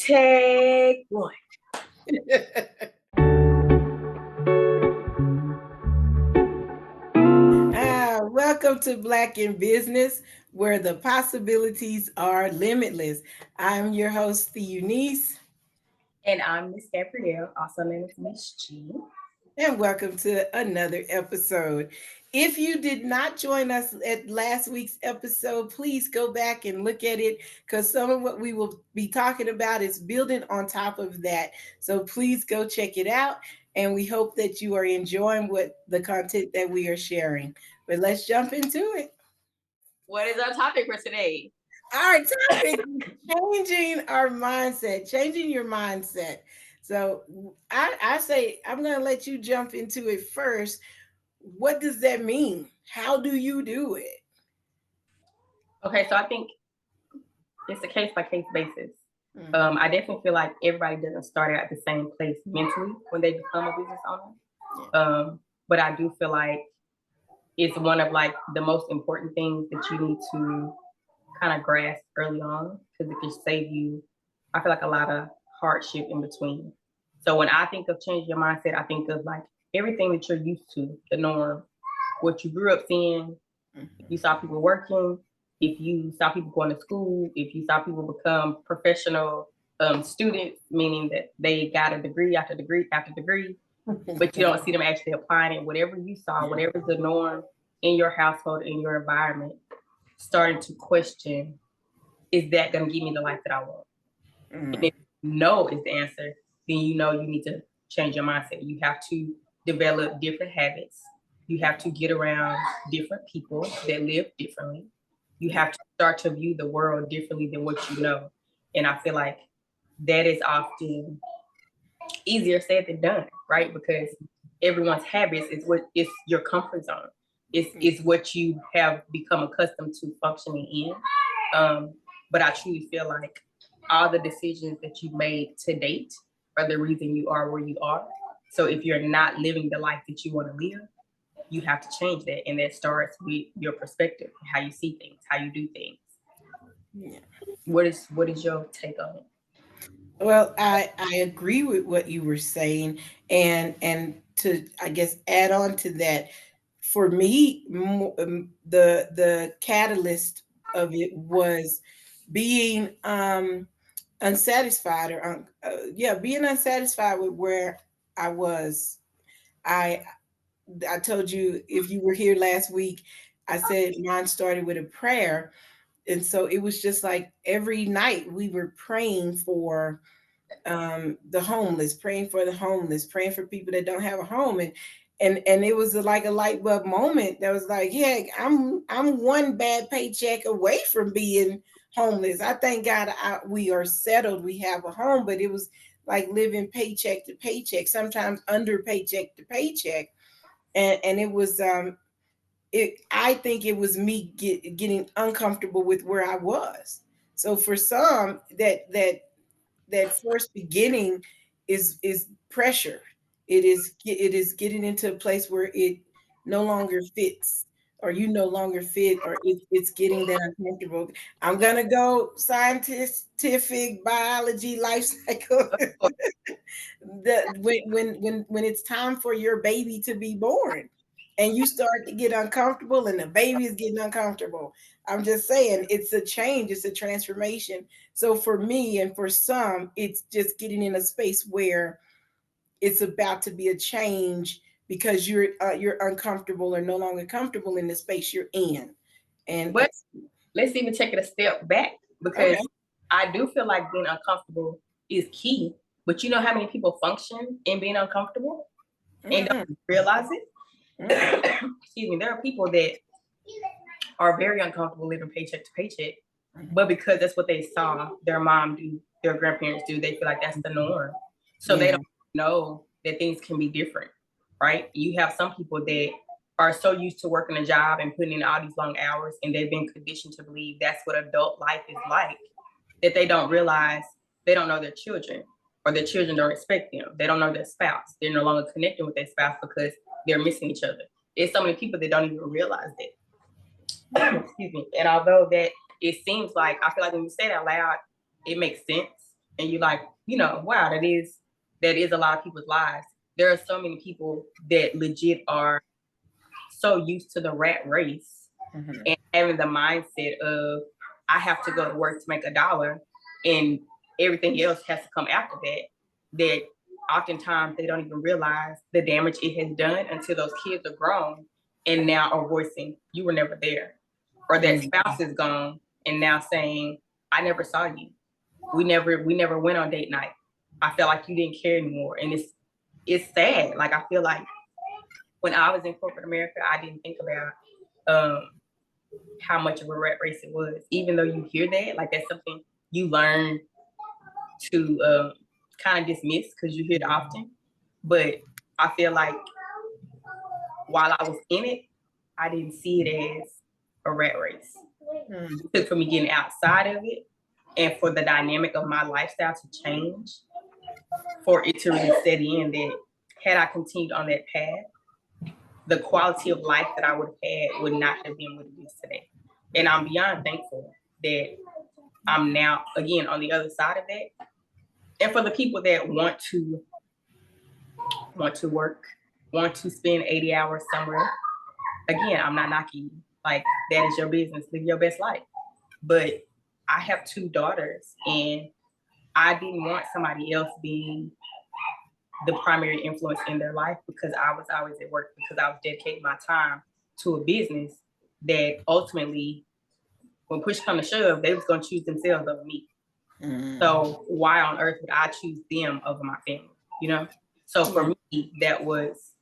Take one. Welcome to Black in Business, where the possibilities are limitless. I'm your host, the Eunice. And I'm Miss Gabrielle, also known as Miss G. And welcome to another episode. If you did not join us at last week's episode, please go back and look at it because some of what we will be talking about is building on top of that. So please go check it out. And we hope that you are enjoying what the content that we are sharing. But let's jump into it. What is our topic for today? Our topic is changing our mindset, changing your mindset. So I say I'm going to let you jump into it first. What does that mean? How do you do it? Okay, so I think it's a case by case basis. I definitely feel like everybody doesn't start out at the same place mentally when they become a business owner. But I do feel like it's one of like the most important things that you need to kind of grasp early on because it can save you, I feel like, a lot of hardship in between. So when I think of changing your mindset, I think of like everything that you're used to, the norm, what you grew up seeing. If you saw people working, if you saw people going to school, if you saw people become professional students, meaning that they got a degree after degree after degree, but you don't see them actually applying it. Whatever you saw, whatever's the norm in your household, in your environment, starting to question, is that going to give me the life that I want? And if no is the answer, then you know you need to change your mindset. You have to develop different habits. You have to get around different people that live differently. You have to start to view the world differently than what you know. And I feel like that is often easier said than done, right? Because everyone's habits is what is your comfort zone. It's what you have become accustomed to functioning in. But I truly feel like all the decisions that you've made to date are the reason you are where you are. So if you're not living the life that you want to live, you have to change that. And that starts with your perspective, how you see things, how you do things. Yeah. What is your take on it? Well, I agree with what you were saying, and to I guess add on to that, for me, the catalyst of it was being unsatisfied or being unsatisfied with where I was. I I told you if you were here last week, I said mine started with a prayer, and so it was just like every night we were praying for the homeless, praying for the homeless, praying for people that don't have a home, and it was like a light bulb moment that was like, yeah, I'm one bad paycheck away from being homeless. I thank God we are settled, we have a home, but it was like living paycheck to paycheck, sometimes under paycheck to paycheck, and it was I think it was me getting uncomfortable with where I was. So for some, that first beginning is pressure. It is getting into a place where it no longer fits, or you no longer fit, or it's getting that uncomfortable. I'm gonna go scientific biology life cycle. When it's time for your baby to be born, and you start to get uncomfortable, and the baby is getting uncomfortable. I'm just saying, it's a change, it's a transformation. So for me and for some, it's just getting in a space where it's about to be a change because you're uncomfortable or no longer comfortable in the space you're in. And But let's even take it a step back because okay. I do feel like being uncomfortable is key. But you know how many people function in being uncomfortable and don't Mm-mm. realize it? Mm-mm. Excuse me. There are people that are very uncomfortable living paycheck to paycheck, but because that's what they saw their mom do, their grandparents do, they feel like that's the norm. So they Yeah. don't know that things can be different, right? You have some people that are so used to working a job and putting in all these long hours, and they've been conditioned to believe that's what adult life is like, that they don't realize they don't know their children, or their children don't respect them. They don't know their spouse. They're no longer connecting with their spouse because they're missing each other. There's so many people that don't even realize that. Excuse me. And although that it seems like, I feel like when you say it out loud, it makes sense. and you're like, wow, that is a lot of people's lives. There are so many people that legit are so used to the rat race and having the mindset of I have to go to work to make $1 and everything else has to come after that, that oftentimes they don't even realize the damage it has done until those kids are grown and now are voicing you were never there, or that spouse is gone and now saying I never saw you, we never went on date night, I felt like you didn't care anymore. And it's sad. Like, I feel like when I was in corporate America, I didn't think about how much of a rat race it was. Even though you hear that, like, that's something you learn to kind of dismiss because you hear it often. But I feel like while I was in it, I didn't see it as a rat race. It took for me getting outside of it and for the dynamic of my lifestyle to change, for it to really set in that had I continued on that path, the quality of life that I would have had would not have been what it is today. And I'm beyond thankful that I'm now, again, on the other side of that. And for the people that want to work, want to spend 80 hours somewhere, again, I'm not knocking you. Like, that is your business, live your best life. But I have 2 daughters, and I didn't want somebody else being the primary influence in their life, because I was always at work, because I was dedicating my time to a business that ultimately, when push come to shove, they was going to choose themselves over me. So why on earth would I choose them over my family? So for me, that was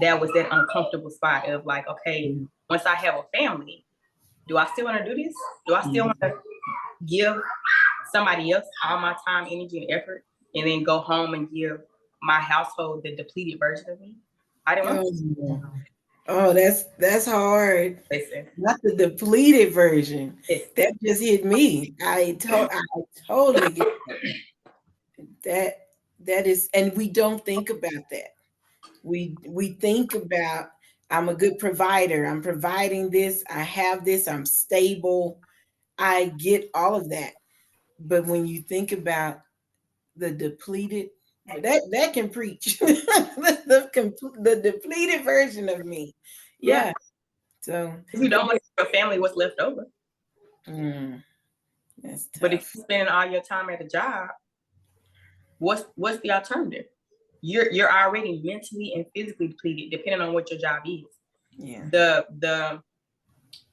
that uncomfortable spot of like, okay, once I have a family, do I still want to do this? Do I still want to give somebody else all my time, energy, and effort, and then go home and give my household the depleted version of me? I didn't want to. Oh, that's hard. Listen. Not the depleted version. That just hit me. I totally get that. That is, and we don't think about that. We think about, I'm a good provider. I'm providing this. I have this. I'm stable. I get all of that. But when you think about the depleted, that can preach. the depleted version of me. Yeah. So you don't want your family what's left over. That's tough. But if you spend all your time at a job, what's the alternative? You're already mentally and physically depleted, depending on what your job is. Yeah. The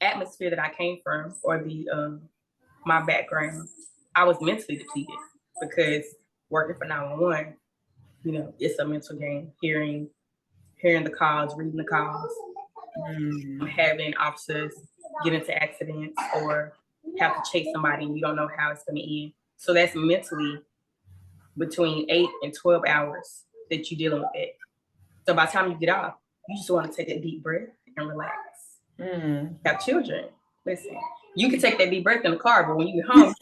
atmosphere that I came from, or the my background, I was mentally depleted, because working for 911, it's a mental game. Hearing the calls, reading the calls, having officers get into accidents or have to chase somebody and you don't know how it's going to end. So that's mentally between 8 and 12 hours that you're dealing with it. So by the time you get off, you just want to take a deep breath and relax. Have children. Listen, you can take that deep breath in the car, but when you get home,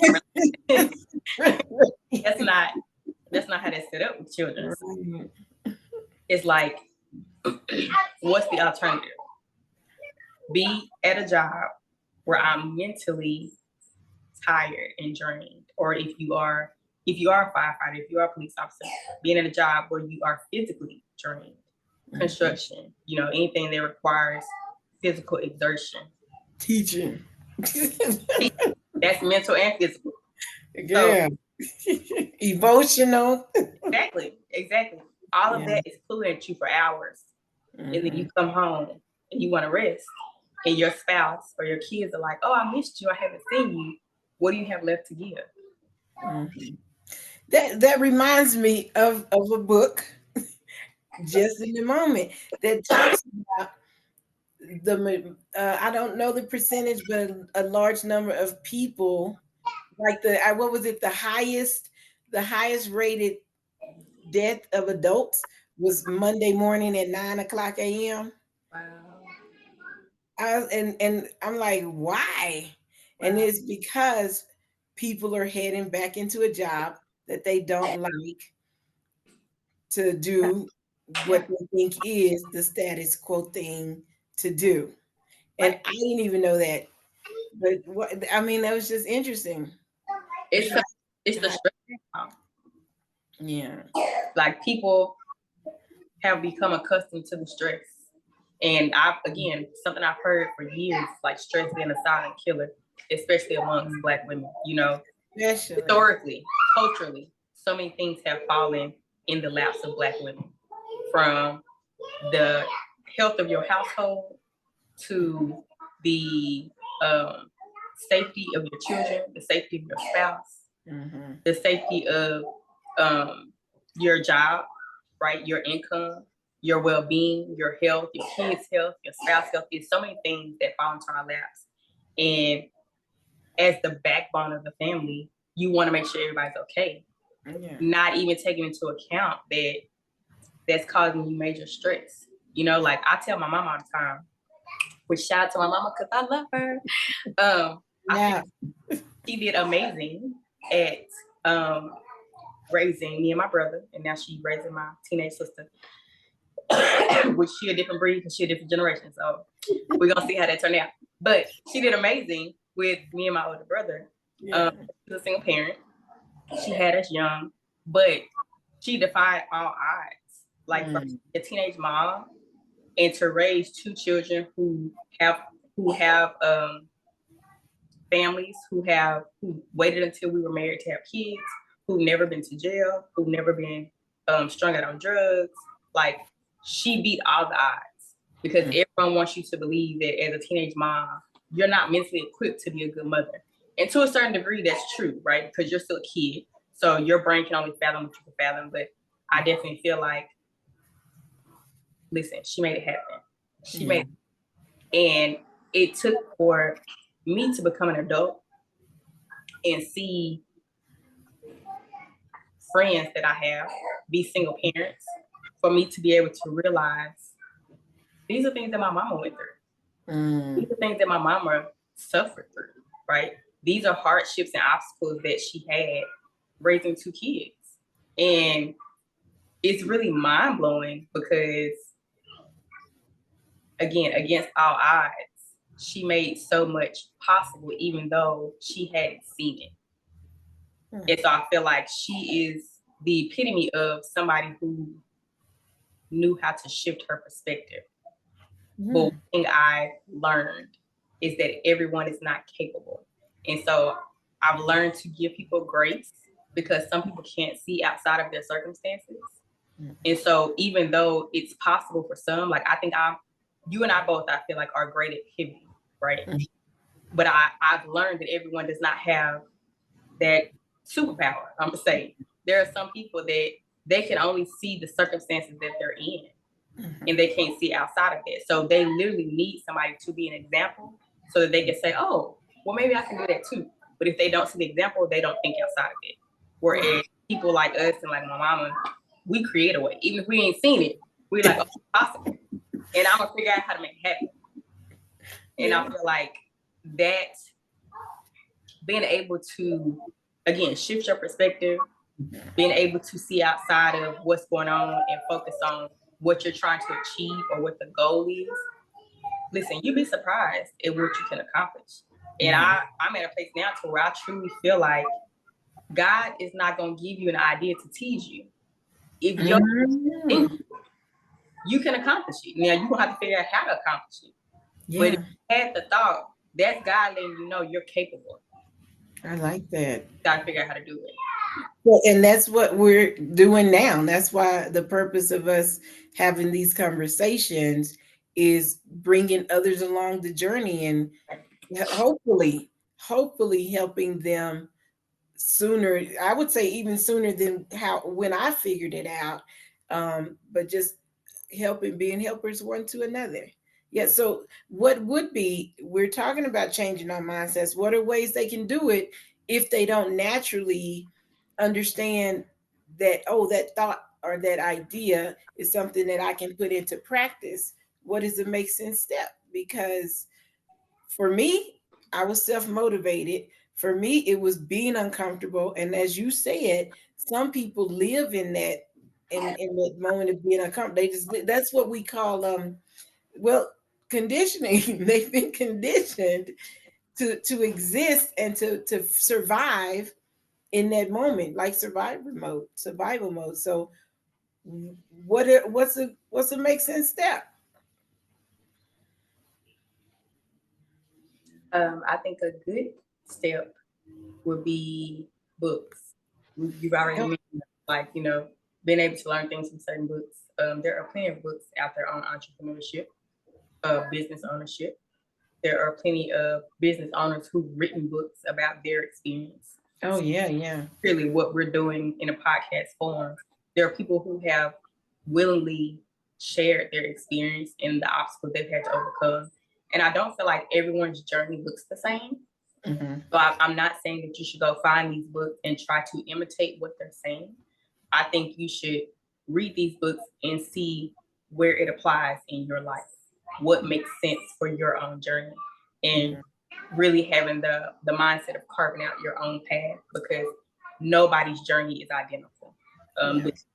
that's not how that's set up with children. It's like, what's the alternative? Be at a job where I'm mentally tired and drained, or if you are a firefighter, if you are a police officer, being in a job where you are physically drained. Construction, anything that requires physical exertion. Teaching. That's mental and physical. Yeah. So, emotional. Exactly. All of that is pulling at you for hours. And then you come home and you want to rest. And your spouse or your kids are like, oh, I missed you. I haven't seen you. What do you have left to give? That reminds me of a book, Just in the Moment, that talks about I don't know the percentage, but a large number of people, like what was it? The highest rated death of adults was Monday morning at 9:00 a.m. Wow. And I'm like, why? Wow. And it's because people are heading back into a job that they don't like, to do what they think is the status quo thing to do. And I didn't even know that. But that was just interesting. It's the stress. Yeah. Like people have become accustomed to the stress. And something I've heard for years, like stress being a silent killer, especially amongst Black women, historically, culturally, so many things have fallen in the laps of Black women, from the health of your household to the safety of your children, the safety of your spouse, the safety of your job, right? Your income, your well-being, your health, your kids' health, your spouse health. There's so many things that fall into our laps. And as the backbone of the family, you want to make sure everybody's okay. Yeah. Not even taking into account that that's causing you major stress. Like I tell my mom all the time, which shout out to my mama because I love her. I think she did amazing at raising me and my brother, and now she's raising my teenage sister, which she a different breed because she a different generation. So we're gonna see how that turn out. But she did amazing with me and my older brother. Yeah. She's a single parent. She had us young, but she defied all odds. Like from a teenage mom, and to raise two children who have families, who waited until we were married to have kids, who've never been to jail, who've never been strung out on drugs. Like she beat all the odds, because everyone wants you to believe that as a teenage mom, you're not mentally equipped to be a good mother. And to a certain degree, that's true, right? Because you're still a kid. So your brain can only fathom what you can fathom. But I definitely feel like, listen, she made it happen. She made it. And it took for me to become an adult and see friends that I have be single parents, for me to be able to realize these are things that my mama went through. These are things that my mama suffered through, right? These are hardships and obstacles that she had raising two kids. And it's really mind-blowing because, again, against all odds, she made so much possible, even though she hadn't seen it. And so I feel like she is the epitome of somebody who knew how to shift her perspective. But one thing I learned is that everyone is not capable. And so I've learned to give people grace, because some people can't see outside of their circumstances. And so even though it's possible for some, like I think you and I both, I feel like, are great at pivoting, right? But I've learned that everyone does not have that superpower. I'm gonna say there are some people that they can only see the circumstances that they're in, and they can't see outside of it. So they literally need somebody to be an example, so that they can say, oh, well, maybe I can do that too. But if they don't see the example, they don't think outside of it. Whereas people like us and like my mama, we create a way. Even if we ain't seen it, we're like, oh, it's possible. And I'm gonna figure out how to make it happen. And I feel like that, being able to, again, shift your perspective, being able to see outside of what's going on and focus on what you're trying to achieve or what the goal is. Listen, you'd be surprised at what you can accomplish. And I'm at a place now to where I truly feel like God is not going to give you an idea to teach you. If you can accomplish it. Now you're going to have to figure out how to accomplish it. Yeah. But if you had the thought, that's God letting you know you're capable. I like that. You got to figure out how to do it. Well, and that's what we're doing now. That's why the purpose of us having these conversations is bringing others along the journey, and hopefully helping them sooner. I would say even sooner than when I figured it out. But just being helpers one to another. Yeah. So what would be, we're talking about changing our mindsets. What are ways they can do it if they don't naturally understand that, oh, that thought or that idea is something that I can put into practice? What is the make sense step? Because for me, I was self-motivated. For me, it was being uncomfortable. And as you said, some people live in that, in that moment of being uncomfortable. That's what we call conditioning. They've been conditioned to exist and to survive in that moment, like survival mode. So what's a make sense step? I think a good step would be books. You've already mentioned, like, being able to learn things from certain books. There are plenty of books out there on entrepreneurship, business ownership. There are plenty of business owners who've written books about their experience. Oh yeah. Really what we're doing in a podcast form. There are people who have willingly shared their experience and the obstacles they've had to overcome. And I don't feel like everyone's journey looks the same. Mm-hmm. So I'm not saying that you should go find these books and try to imitate what they're saying. I think you should read these books and see where it applies in your life, what makes sense for your own journey, and really having the mindset of carving out your own path, because nobody's journey is identical.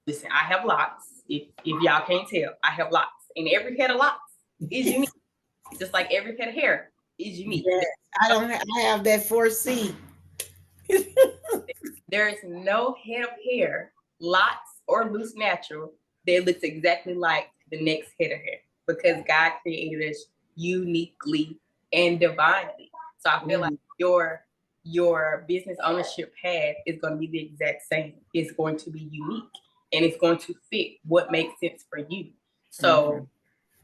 Listen, I have locks. If y'all can't tell, I have locks, and every head of locks is unique. Just like every head of hair is unique. Yes, I have that 4C. There is no head of hair, locks or loose natural, that looks exactly like the next head of hair, because God created us uniquely and divinely. So I feel like your business ownership path is going to be the exact same. It's going to be unique, and it's going to fit what makes sense for you. So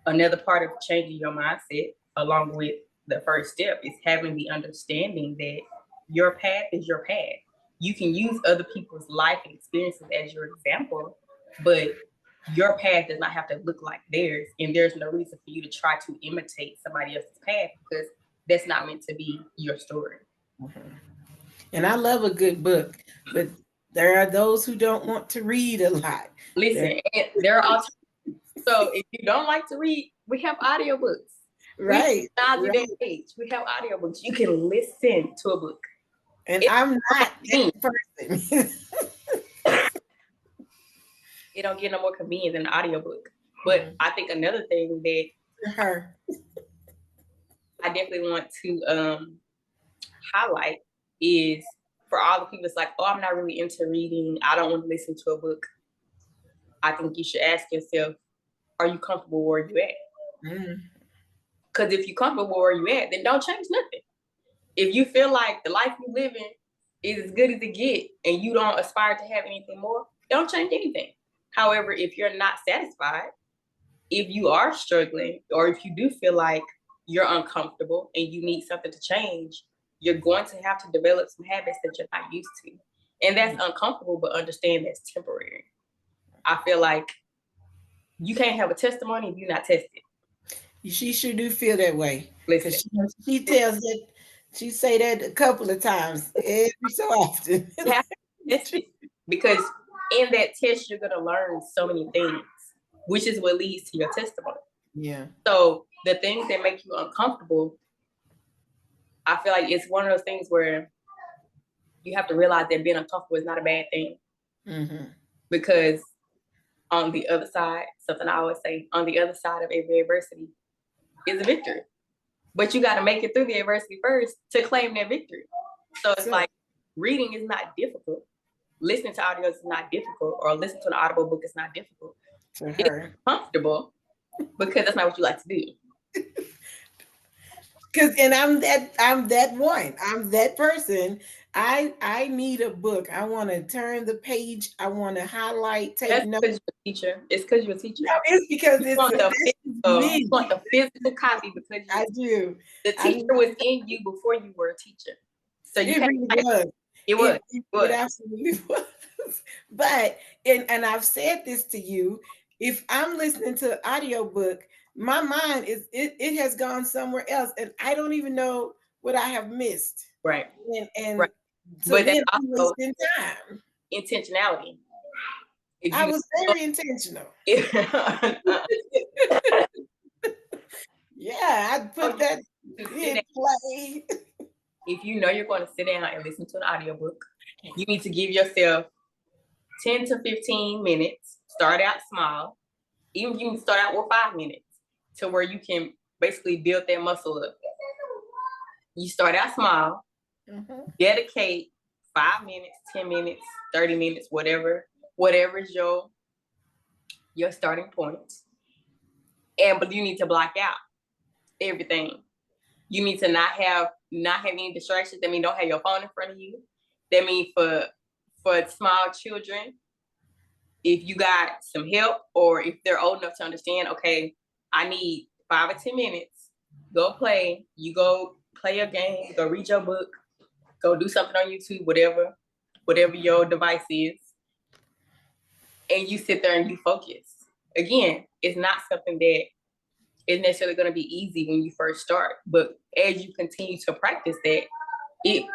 another part of changing your mindset, along with the first step, is having the understanding that your path is your path. You can use other people's life and experiences as your example, but your path does not have to look like theirs. And there's no reason for you to try to imitate somebody else's path, because that's not meant to be your story. And I love a good book, but there are those who don't want to read a lot. Listen, there are alternatives. So if you don't like to read, we have audiobooks. Right. We have audiobooks. You can listen to a book. And I'm not that person. It don't get no more convenient than an audiobook. But I think another thing that I definitely want to highlight is, for all the people that's like, oh, I'm not really into reading, I don't want to listen to a book. I think you should ask yourself, are you comfortable where you at? Because if you're comfortable where you at, then don't change nothing. If you feel like the life you live in is as good as it get and you don't aspire to have anything more, don't change anything. However, if you're not satisfied, if you are struggling, or if you do feel like you're uncomfortable and you need something to change, you're going to have to develop some habits that you're not used to. And that's uncomfortable, but understand that's temporary. I feel like you can't have a testimony if you're not tested. She sure do feel that way. Listen, she tells that, she say that a couple of times every so often. Because in that test, you're going to learn so many things, which is what leads to your testimony. Yeah. So the things that make you uncomfortable, I feel like it's one of those things where you have to realize that being uncomfortable is not a bad thing. Because on the other side, something I always say, on the other side of every adversity is a victory. But you got to make it through the adversity first to claim that victory. So it's like, reading is not difficult. Listening to audios is not difficult, or listening to an audible book is not difficult. It's comfortable because that's not what you like to do. And I'm that one. I'm that person. I need a book. I want to turn the page. I want to highlight, take notes. Because you're a teacher. It's because you're a teacher. No, it's because you want the physical copy, because I do. The teacher was in you before you were a teacher. So you It absolutely was. But and I've said this to you, if I'm listening to an audiobook, my mind it has gone somewhere else, and I don't even know what I have missed. Right. And right. So but then I'm wasting time. Intentionality. I was very intentional. Yeah, I'd put that in play. If you know you're going to sit down and listen to an audiobook, you need to give yourself 10 to 15 minutes. Start out small. Even if you can start out with 5 minutes, to where you can basically build that muscle up. You start out small, dedicate 5 minutes, 10 minutes, 30 minutes, whatever is your starting point. But you need to block out everything. You need to not have any distractions. That means don't have your phone in front of you. That means for small children, if you got some help, or if they're old enough to understand, okay, I need 5 or 10 minutes, go play. You go play a game, go read your book, go do something on YouTube, whatever your device is, and you sit there and you focus. Again, it's not something that is necessarily going to be easy when you first start, but as you continue to practice that, it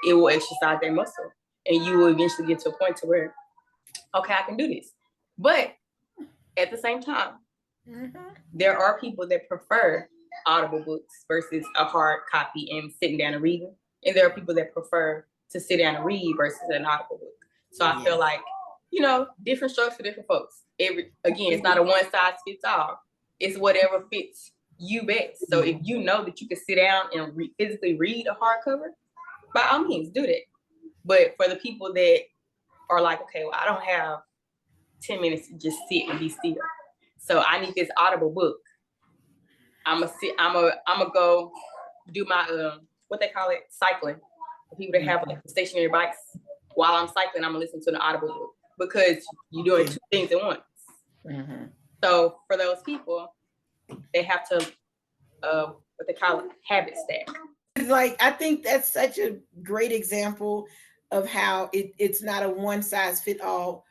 will exercise that muscle, and you will eventually get to a point to where, okay, I can do this. But at the same time, there are people that prefer audible books versus a hard copy and sitting down and reading, and there are people that prefer to sit down and read versus an audible book. So I feel like, different strokes for different folks. Again, it's not a one size fits all. It's whatever fits you best. So if you know that you can sit down and physically read a hardcover, by all means, do that. But for the people that are like, okay, well, I don't have 10 minutes to just sit and be still, so I need this audible book. I'm gonna go do my what they call it, cycling. For people that have like stationary bikes, while I'm cycling, I'm gonna listen to an audible book, because you're doing 2 things at once. So for those people, they have to what they call it, habit stack. Like, I think that's such a great example of how it's not a one size fit all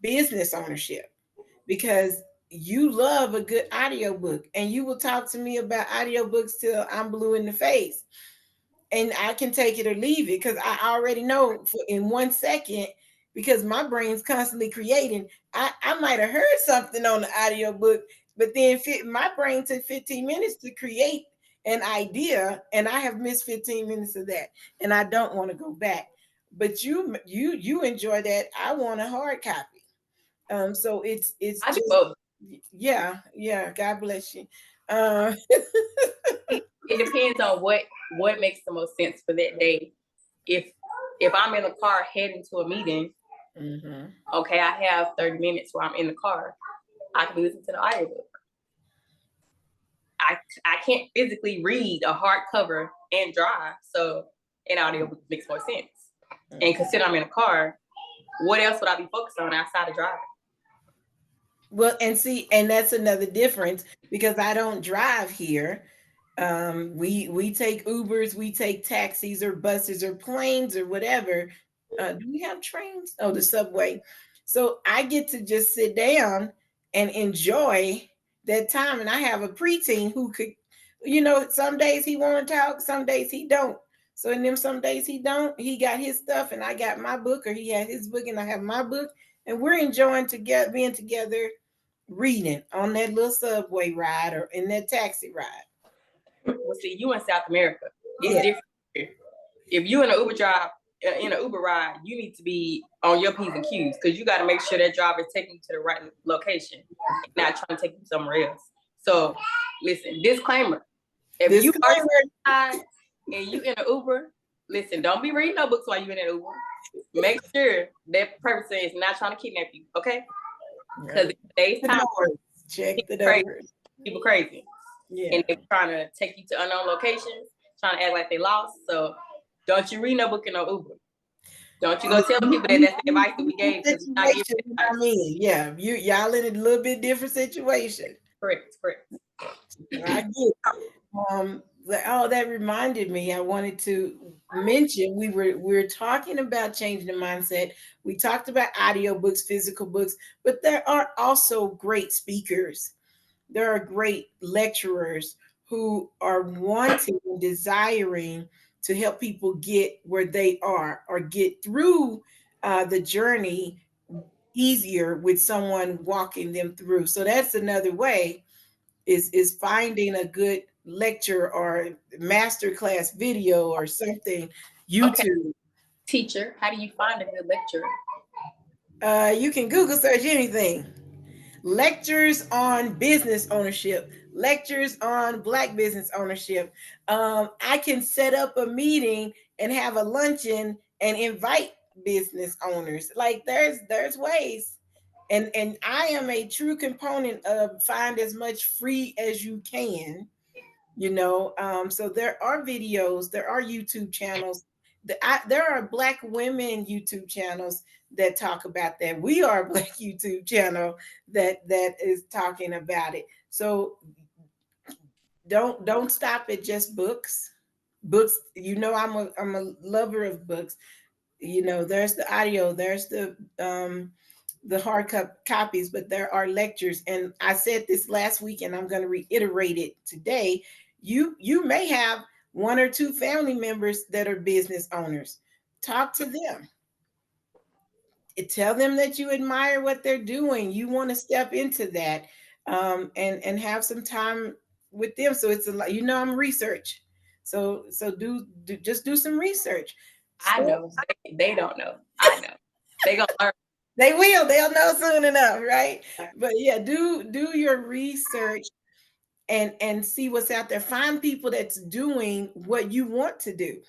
business ownership, because you love a good audiobook, and you will talk to me about audiobooks till I'm blue in the face, and I can take it or leave it, because I already know in 1 second, because my brain's constantly creating. I might have heard something on the audiobook, but then my brain took 15 minutes to create an idea, and I have missed 15 minutes of that, and I don't want to go back. But you enjoy that. I want a hard copy. So it's I do both. Yeah, God bless you. It depends on what makes the most sense for that day. If I'm in the car heading to a meeting, okay, I have 30 minutes where I'm in the car, I can listen to the audiobook. I can't physically read a hardcover and drive, so an audiobook makes more sense. And consider I'm in a car, what else would I be focused on outside of driving? Well, and that's another difference, because I don't drive here. We take Ubers, we take taxis or buses or planes or whatever. Do we have trains? Oh, the subway. So I get to just sit down and enjoy that time. And I have a preteen who could, some days he want to talk, some days he don't. So in them some days he don't, he got his stuff and I got my book, or he had his book and I have my book, and we're enjoying being together, reading on that little subway ride or in that taxi ride. Well, see, you in South America, it's different. If you in an Uber ride, you need to be on your P's and Q's, because you got to make sure that driver is taking you to the right location, not trying to take you somewhere else. So listen, disclaimer. If you are outside and you in an Uber, listen, don't be reading no books while you in an Uber. Make sure that person is not trying to kidnap you, okay? Because today's time, check the doors. People crazy. Yeah. And they're trying to take you to unknown locations, trying to act like they lost. So don't you read no book in no Uber. Don't you go tell people that that's the advice that we gave. Yeah, y'all in a little bit different situation. Correct. I get that reminded me. I wanted to mention we were talking about changing the mindset. We talked about audiobooks, physical books, but there are also great speakers. There are great lecturers who are wanting and desiring to help people get where they are, or get through the journey easier with someone walking them through. So that's another way, is finding a good lecture or masterclass video or something. YouTube. Okay. Teacher, how do you find a good lecturer? You can Google search anything. Lectures on business ownership, lectures on Black business ownership. I can set up a meeting and have a luncheon and invite business owners. Like there's ways. And I am a true component of find as much free as you can, so there are videos, there are YouTube channels. There are Black women YouTube channels that talk about that. We are a Black YouTube channel that is talking about it. So don't stop at just books. Books, I'm a lover of books. There's the audio, there's the hard copies, but there are lectures. And I said this last week, and I'm going to reiterate it today. You may have one or two family members that are business owners. Talk to them. Tell them that you admire what they're doing. You want to step into that, and have some time with them. So it's a lot. I'm research. So just do some research. I know they don't know. I know they gonna learn. They will. They'll know soon enough, right? But yeah, do your research and see what's out there. Find people that's doing what you want to do.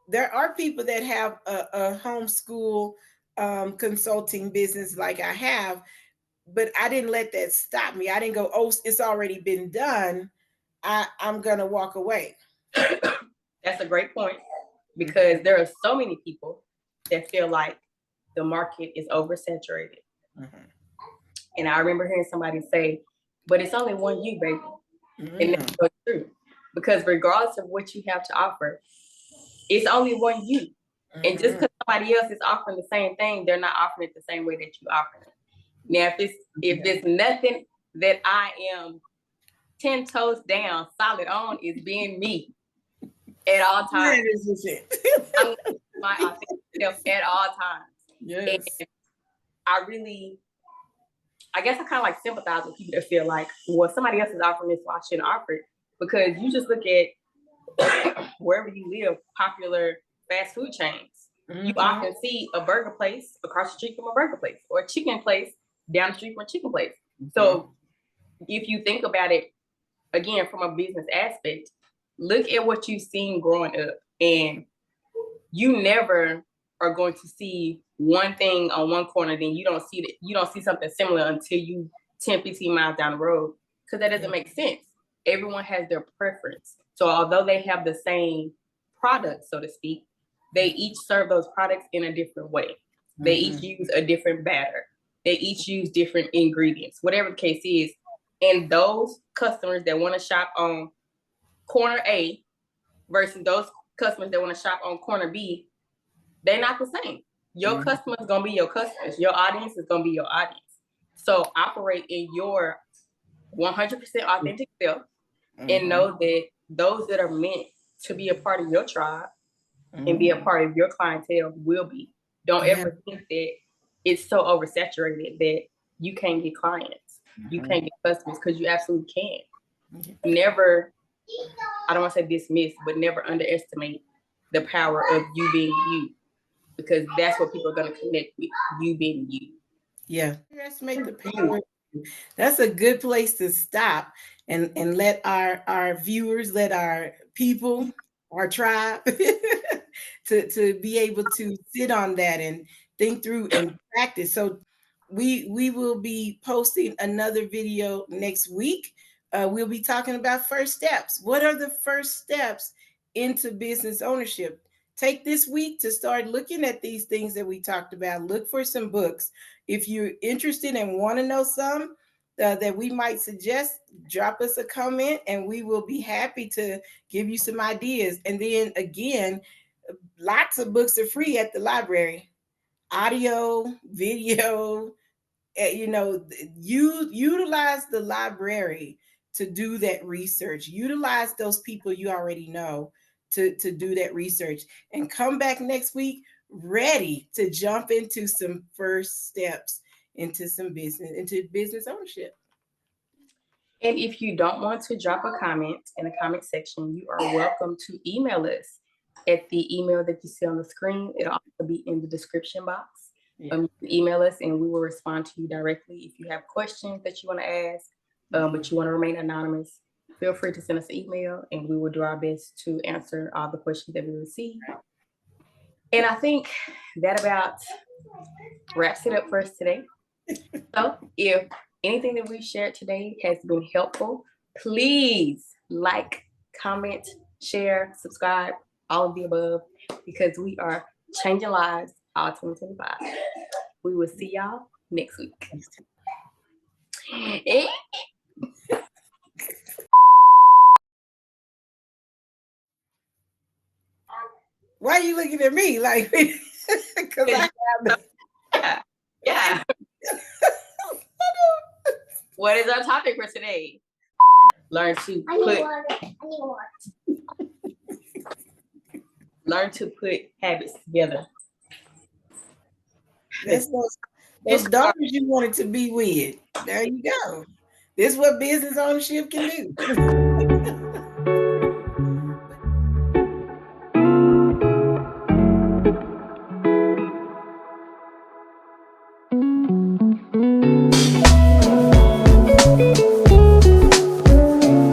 There are people that have a homeschool consulting business like I have, but I didn't let that stop me. I didn't go, oh, it's already been done. I'm gonna walk away. That's a great point, because there are so many people that feel like the market is oversaturated. Mm-hmm. And I remember hearing somebody say, but it's only one you, baby. Mm-hmm. And that's so true. Because regardless of what you have to offer, it's only one you. Mm-hmm. And just because somebody else is offering the same thing, they're not offering it the same way that you offer it. Now, if there's nothing that I am 10 toes down, solid on, is being me at all times. I'm my authentic self at all times. Yes. And I guess I kind of like sympathize with people that feel like, well, somebody else is offering this, so I shouldn't offer it. Because you just look at wherever you live, popular fast food chains. Mm-hmm. You often see a burger place across the street from a burger place, or a chicken place down the street from a chicken place. Mm-hmm. So if you think about it, again, from a business aspect, look at what you've seen growing up, and you never are going to see one thing on one corner, then you don't see something similar until you 10, 15 miles down the road, because that doesn't make sense. Everyone has their preference. So although they have the same product, so to speak, they each serve those products in a different way. Mm-hmm. They each use a different batter. They each use different ingredients, whatever the case is. And those customers that want to shop on corner A versus those customers that want to shop on corner B, they're not the same. Your mm-hmm. customer is going to be your customers. Your audience is going to be your audience. So operate in your 100% authentic self, mm-hmm. and know that those that are meant to be a part of your tribe, mm-hmm. and be a part of your clientele will be. Don't ever think that it's so oversaturated that you can't get clients. Mm-hmm. You can't get customers, because you absolutely can. Mm-hmm. Never, I don't want to say dismiss, but never underestimate the power of you being you, because that's what people are going to connect with, you being you. Yeah. Underestimate the power. That's a good place to stop and let our viewers, let our people, our tribe to be able to sit on that and think through and practice. So we will be posting another video next week. We'll be talking about first steps. What are the first steps into business ownership? Take this week to start looking at these things that we talked about. Look for some books. If you're interested and want to know some that we might suggest, drop us a comment and we will be happy to give you some ideas. And then again, lots of books are free at the library. Audio, video, you utilize the library to do that research. Utilize those people you already know to do that research, and come back next week ready to jump into some first steps into business ownership. And if you don't want to drop a comment in the comment section, you are welcome to email us at the email that you see on the screen. It'll also be in the description box. Yeah. You can email us and we will respond to you directly. If you have questions that you want to ask, but you want to remain anonymous, feel free to send us an email and we will do our best to answer all the questions that we receive. And I think that about wraps it up for us today. So if anything that we shared today has been helpful, please like, comment, share, subscribe, all of the above, because we are changing lives all 2025. We will see y'all next week. Why are you looking at me like? Because I have yeah. What is our topic for today? Learn to put habits together. That's those daughters you wanted to be with. There you go. This is what business ownership can do.